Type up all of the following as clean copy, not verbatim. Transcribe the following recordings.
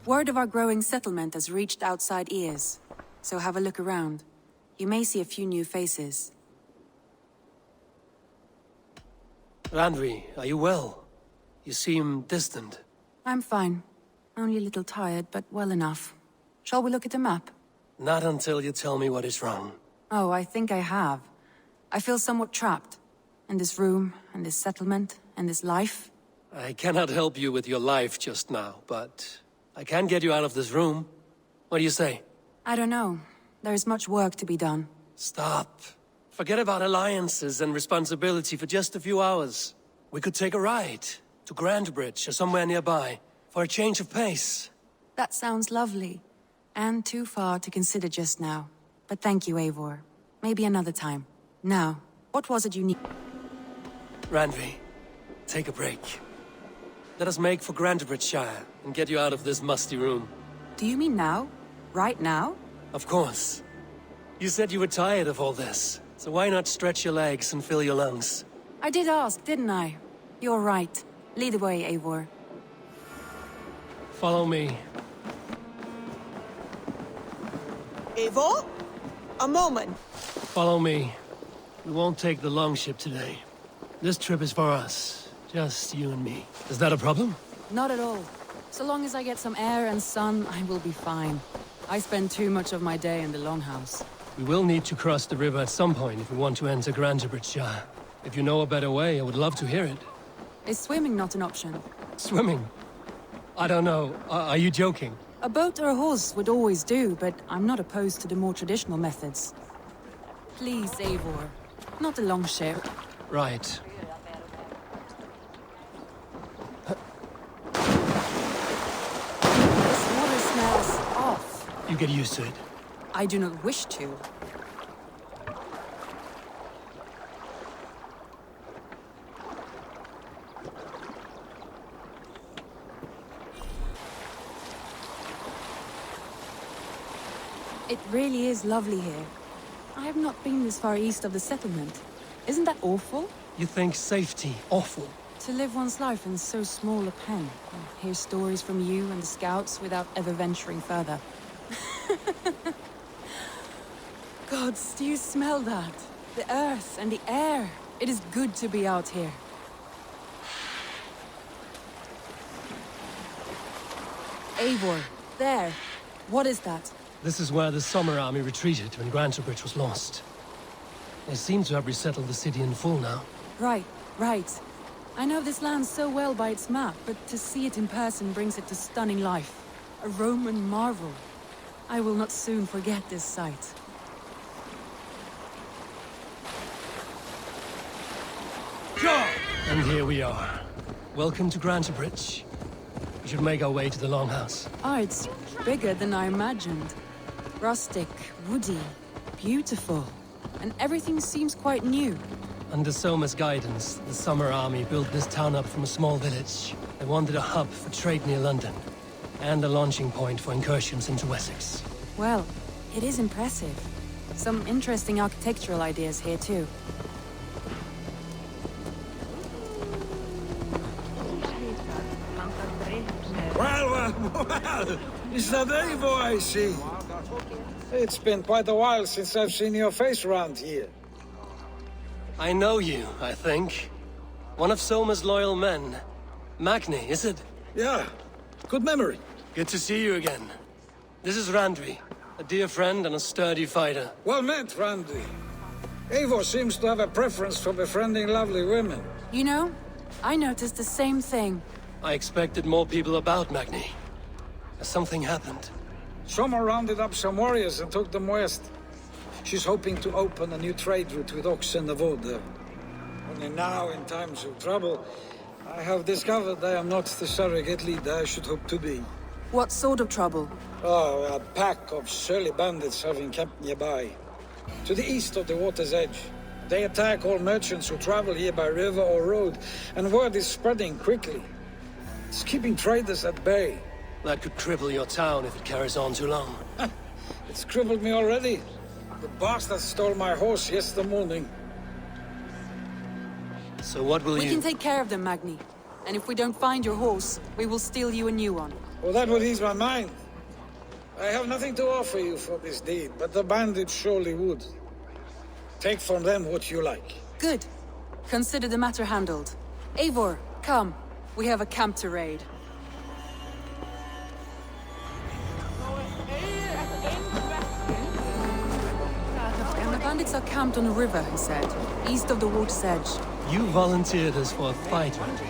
Word of our growing settlement has reached outside ears, so have a look around. You may see a few new faces. Randvi, are you well? You seem distant. I'm fine. Only a little tired, but well enough. Shall we look at the map? Not until you tell me what is wrong. Oh, I think I have. I feel somewhat trapped. In this room, and this settlement, and this life. I cannot help you with your life just now, but I can get you out of this room. What do you say? I don't know. There is much work to be done. Stop. Forget about alliances and responsibility for just a few hours. We could take a ride to Grandbridge or somewhere nearby for a change of pace. That sounds lovely. And too far to consider just now. But thank you, Eivor. Maybe another time. Now, what was it you need? Randvi, take a break. Let us make for Grandbridgeshire and get you out of this musty room. Do you mean now? Right now? Of course. You said you were tired of all this, so why not stretch your legs and fill your lungs? I did ask, didn't I? You're right. Lead the way, Eivor. Follow me. Eivor? A moment. Follow me. We won't take the longship today. This trip is for us. Just you and me. Is that a problem? Not at all. So long as I get some air and sun, I will be fine. I spend too much of my day in the longhouse. We will need to cross the river at some point if we want to enter Grandbridgeshire. If you know a better way, I would love to hear it. Is swimming not an option? Swimming? I don't know. Are you joking? A boat or a horse would always do, but I'm not opposed to the more traditional methods. Please, Eivor. Not a longship. Right. This water smells off. You get used to it. I do not wish to. It really is lovely here. I have not been this far east of the settlement. Isn't that awful? You think safety awful? To live one's life in so small a pen, and hear stories from you and the scouts without ever venturing further. Gods, do you smell that? The earth and the air. It is good to be out here. Eivor, there. What is that? This is where the Summer Army retreated when Grantebridge was lost. They seem to have resettled the city in full now. Right, right. I know this land so well by its map, but to see it in person brings it to stunning life. A Roman marvel. I will not soon forget this sight. And here we are. Welcome to Grantebridge. We should make our way to the Longhouse. Oh, it's bigger than I imagined. Rustic, woody, beautiful. And everything seems quite new. Under Soma's guidance, the Summer Army built this town up from a small village. They wanted a hub for trade near London, and a launching point for incursions into Wessex. Well, it is impressive. Some interesting architectural ideas here too. Well, is that Eivor I see? It's been quite a while since I've seen your face around here. I know you, I think. One of Soma's loyal men. Magni, is it? Yeah, good memory. Good to see you again. This is Randvi, a dear friend and a sturdy fighter. Well met, Randy. Eivor seems to have a preference for befriending lovely women. You know, I noticed the same thing. I expected more people about Magni. Has something happened? Soma rounded up some warriors and took them west. She's hoping to open a new trade route with oxen of wood. Only now, in times of trouble, I have discovered I am not the surrogate leader I should hope to be. What sort of trouble? Oh, a pack of surly bandits have encamped nearby. To the east of the water's edge. They attack all merchants who travel here by river or road, and word is spreading quickly. It's keeping traders at bay. That could cripple your town if it carries on too long. It's crippled me already. The bastard stole my horse yesterday morning. So what will We you... can take care of them, Magni. And if we don't find your horse, we will steal you a new one. Well, that would ease my mind. I have nothing to offer you for this deed, but the bandits surely would. Take from them what you like. Good. Consider the matter handled. Eivor, come. We have a camp to raid. And the bandits are camped on a river, he said, east of the water's edge. You volunteered us for a fight, Randy.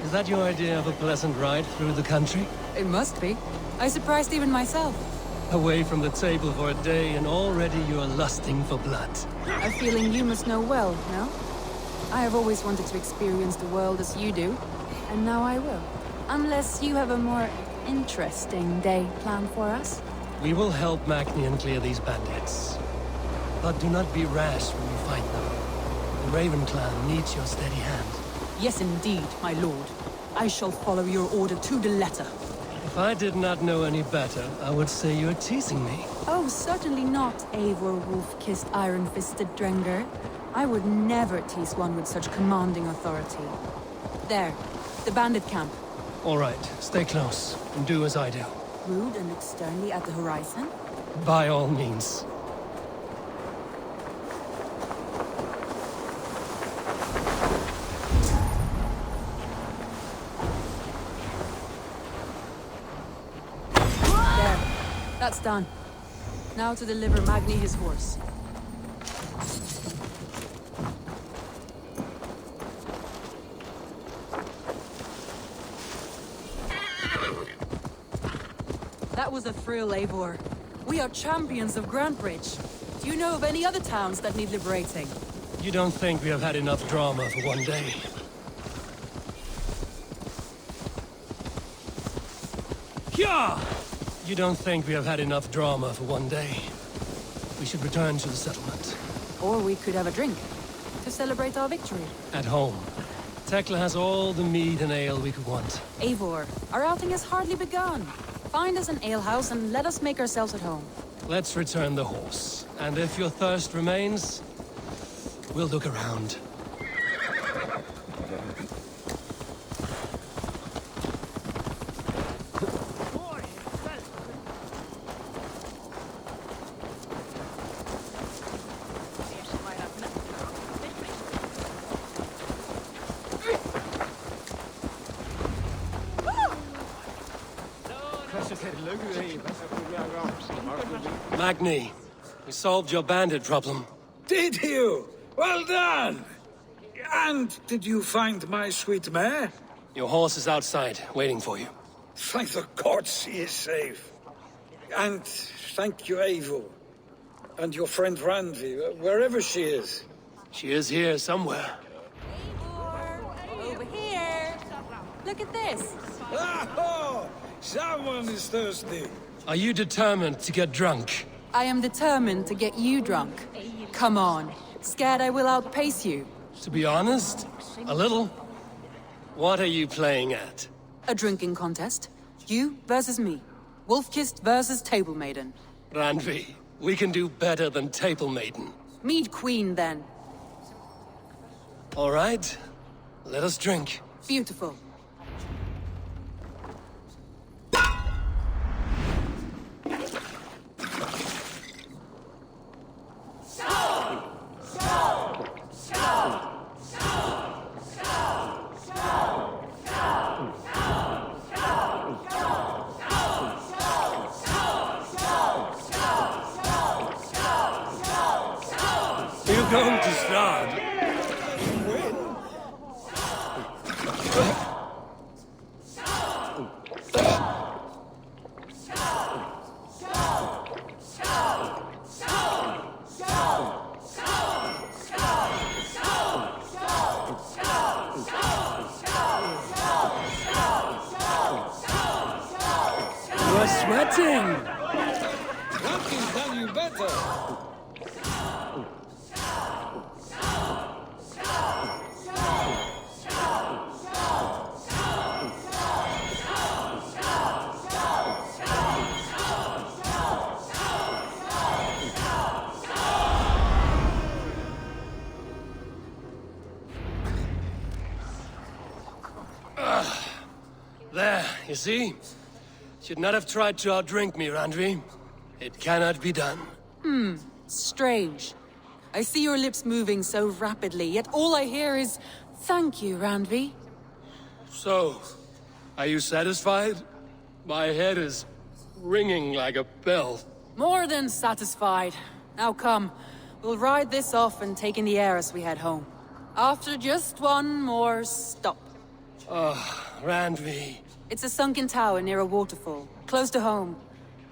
Is that your idea of a pleasant ride through the country? It must be. I surprised even myself. Away from the table for a day and already you're lusting for blood. A feeling you must know well, no? I have always wanted to experience the world as you do, and now I will. Unless you have a more interesting day planned for us? We will help Magnian clear these bandits. But do not be rash when you fight them. The Raven clan needs your steady hand. Yes, indeed, my lord. I shall follow your order to the letter. If I did not know any better, I would say you're teasing me. Oh, certainly not, Eivor wolf-kissed iron-fisted Drenger. I would never tease one with such commanding authority. There, the bandit camp. All right, stay close and do as I do. Rude and externally at the horizon? By all means. There, that's done. Now to deliver Magni his horse. That was a thrill, Eivor. We are champions of Grantebridge. Do you know of any other towns that need liberating? You don't think we have had enough drama for one day? Yeah! You don't think we have had enough drama for one day? We should return to the settlement. Or we could have a drink to celebrate our victory. At home. Tekla has all the mead and ale we could want. Eivor, our outing has hardly begun. Find us an alehouse and let us make ourselves at home. Let's return the horse. And if your thirst remains, we'll look around. Magni, we solved your bandit problem. Did you? Well done! And did you find my sweet mare? Your horse is outside, waiting for you. Thank the gods she is safe. And thank you, Eivor. And your friend Randy, wherever she is. She is here somewhere. Eivor, over here. Look at this. Oh, someone is thirsty. Are you determined to get drunk? I am determined to get you drunk. Come on. Scared I will outpace you? To be honest, a little. What are you playing at? A drinking contest. You versus me. Wolf-kissed versus Table Maiden. Randvi, we can do better than Table Maiden. Mead Queen, then. All right, let us drink. Beautiful. You're going to start. You're sweating. Nothing's done you better. There, you see? Should not have tried to outdrink me, Randvi. It cannot be done. Strange. I see your lips moving so rapidly, yet all I hear is, "Thank you, Randvi." So, are you satisfied? My head is ringing like a bell. More than satisfied. Now come, we'll ride this off and take in the air as we head home. After just one more stop. Randvi. It's a sunken tower near a waterfall, close to home.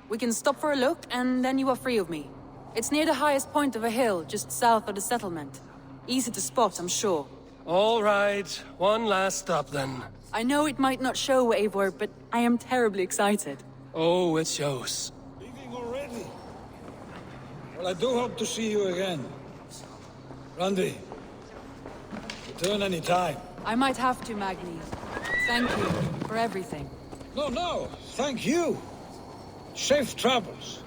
We can stop for a look, and then you are free of me. It's near the highest point of a hill, just south of the settlement. Easy to spot, I'm sure. All right, one last stop then. I know it might not show, Eivor, but I am terribly excited. Oh, it shows. Leaving already? Well, I do hope to see you again. Randy, return any time. I might have to, Magni. Thank you for everything. No, thank you. Safe travels.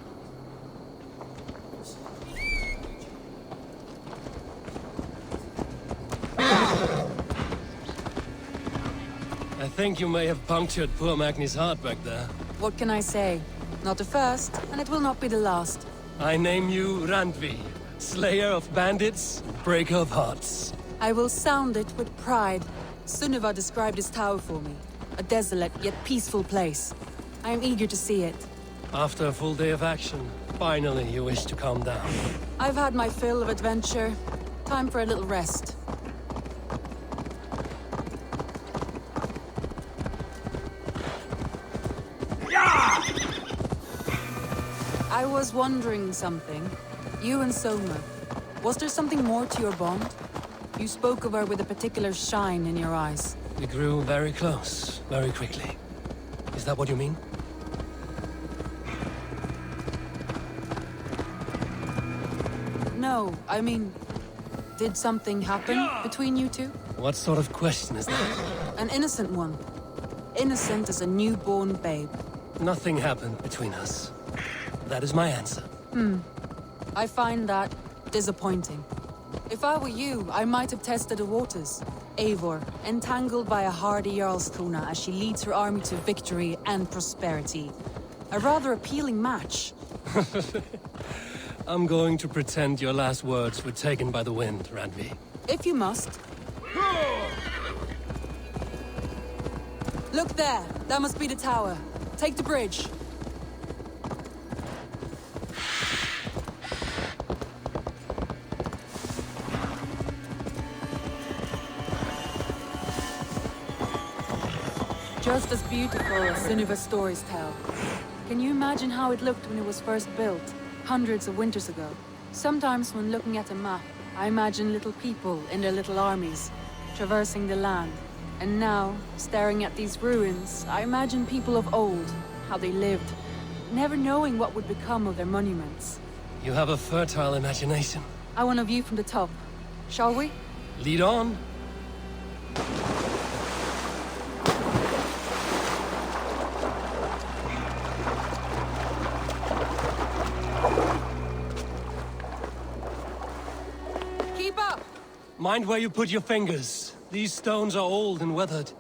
I think you may have punctured poor Magni's heart back there. What can I say? Not the first, and it will not be the last. I name you Randvi, slayer of bandits, breaker of hearts. I will sound it with pride. Sunniva described this tower for me. A desolate yet peaceful place. I am eager to see it. After a full day of action, finally you wish to calm down. I've had my fill of adventure. Time for a little rest. I was wondering something. You and Soma. Was there something more to your bond? You spoke of her with a particular shine in your eyes. We grew very close, very quickly. Is that what you mean? No, I mean... Did something happen between you two? What sort of question is that? An innocent one. Innocent as a newborn babe. Nothing happened between us. That is my answer. I find that disappointing. If I were you, I might have tested the waters. Eivor, entangled by a hardy Jarlskona as she leads her army to victory and prosperity. A rather appealing match. I'm going to pretend your last words were taken by the wind, Randvi. If you must. Look there! That must be the tower. Take the bridge. Just as beautiful as Sunniva's stories tell. Can you imagine how it looked when it was first built, hundreds of winters ago? Sometimes when looking at a map, I imagine little people in their little armies, traversing the land. And now, staring at these ruins, I imagine people of old, how they lived, never knowing what would become of their monuments. You have a fertile imagination. I want a view from the top. Shall we? Lead on. Keep up! Mind where you put your fingers. These stones are old and weathered.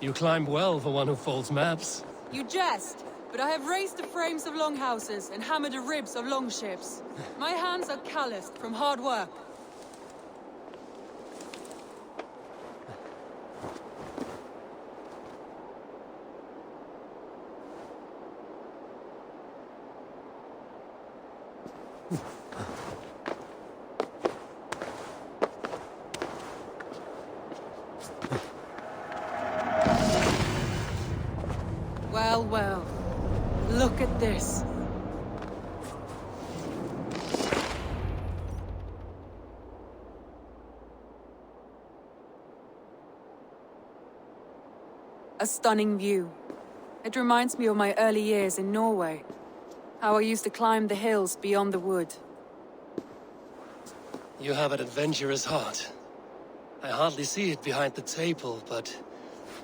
You climb well for one who folds maps. You jest, but I have raised the frames of longhouses and hammered the ribs of longships. My hands are calloused from hard work. Well, well. Look at this. A stunning view. It reminds me of my early years in Norway. How I used to climb the hills beyond the wood. You have an adventurous heart. I hardly see it behind the table, but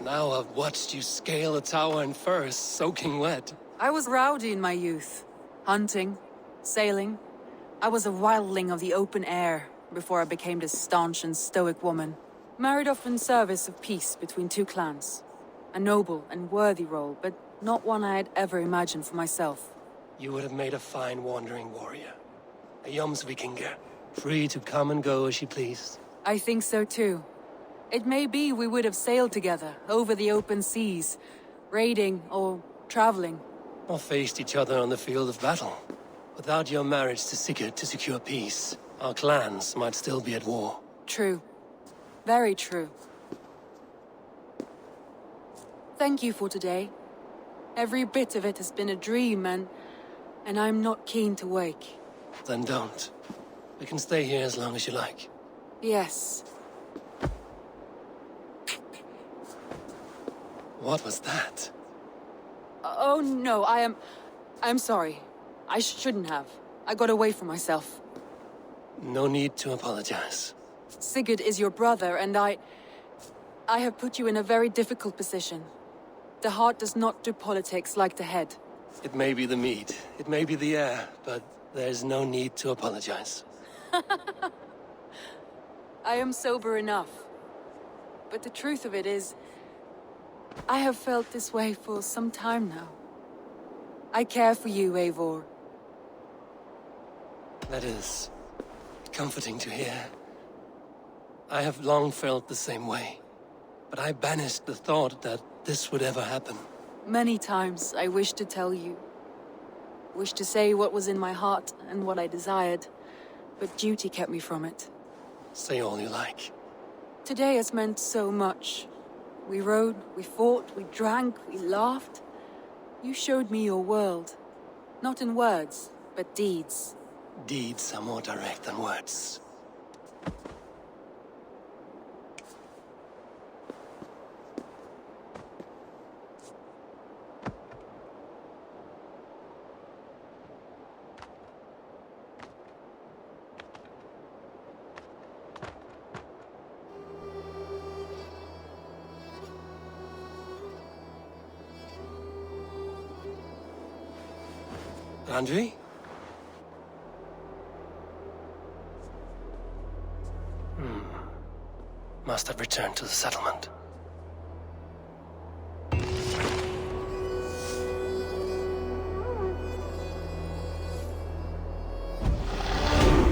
now I've watched you scale a tower in furs, soaking wet. I was rowdy in my youth. Hunting, sailing. I was a wildling of the open air before I became this staunch and stoic woman. Married off in service of peace between two clans. A noble and worthy role, but Not one I had ever imagined for myself. You would have made a fine wandering warrior. A Jomsvikinger, free to come and go as you pleased. I think so too. It may be we would have sailed together over the open seas, raiding or traveling. Or faced each other on the field of battle. Without your marriage to Sigurd to secure peace, our clans might still be at war. True. Very true. Thank you for today. Every bit of it has been a dream, and I'm not keen to wake. Then don't. We can stay here as long as you like. Yes. What was that? Oh no, I'm sorry. I shouldn't have. I got away from myself. No need to apologize. Sigurd is your brother, and I have put you in a very difficult position. The heart does not do politics like the head. It may be the meat, it may be the air, but there's no need to apologize. I am sober enough. But the truth of it is, I have felt this way for some time now. I care for you, Eivor. That is comforting to hear. I have long felt the same way, but I banished the thought that this would ever happen. Many times I wished to tell you. Wished to say what was in my heart and what I desired, but duty kept me from it. Say all you like. Today has meant so much. We rode, we fought, we drank, we laughed. You showed me your world. Not in words, but deeds. Deeds are more direct than words. Andrew? Must have returned to the settlement.